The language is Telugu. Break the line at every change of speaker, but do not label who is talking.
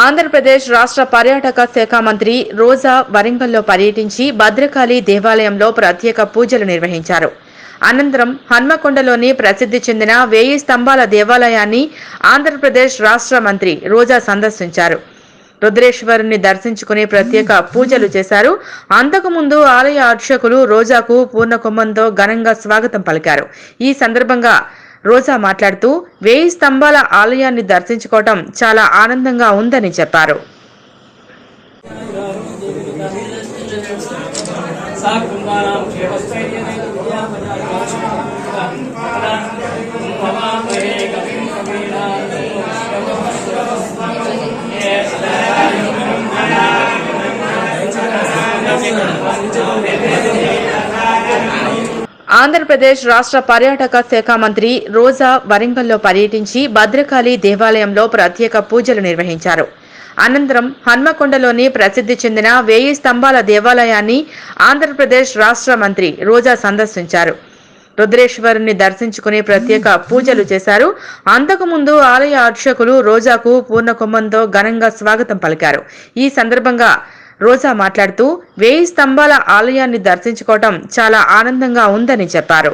ఆంధ్రప్రదేశ్ రాష్ట్ర పర్యాటక శాఖ మంత్రి రోజా వరంగల్లో పర్యటించి భద్రకాళి దేవాలయంలో ప్రత్యేక పూజలు నిర్వహించారు. అనంతరం హన్మకొండలోని ప్రసిద్ధి చెందిన 1000 స్తంభాల దేవాలయాన్ని ఆంధ్రప్రదేశ్ రాష్ట్ర మంత్రి రోజా సందర్శించారు. రుద్రేశ్వరుని దర్శించుకుని ప్రత్యేక పూజలు చేశారు. అంతకుముందు ఆలయ అర్చకులు రోజాకు పూర్ణకుంభంతో ఘనంగా స్వాగతం పలికారు. ఈ సందర్భంగా రోజా మాట్లాడుతూ 1000 స్తంభాల ఆలయాన్ని దర్శించుకోవడం చాలా ఆనందంగా ఉందని చెప్పారు. ఆంధ్రప్రదేశ్ రాష్ట్ర పర్యాటక శాఖ మంత్రి రోజా వరంగల్లో పర్యటించి భద్రకాళి దేవాలయంలో ప్రత్యేక పూజలు నిర్వహించారు. అనంతరం హన్మకొండలోని ప్రసిద్ధి చెందిన 1000 స్తంభాల దేవాలయాన్ని ఆంధ్రప్రదేశ్ రాష్ట్ర మంత్రి రోజా సందర్శించారు. రుద్రేశ్వరుని దర్శించుకుని ప్రత్యేక పూజలు చేశారు. అంతకుముందు ఆలయ అర్చకులు రోజాకు పూర్ణకుంభంతో ఘనంగా స్వాగతం పలికారు. ఈ సందర్భంగా రోజా మాట్లాడుతూ 1000 స్తంభాల ఆలయాన్ని దర్శించుకోవడం చాలా ఆనందంగా ఉందని చెప్పారు.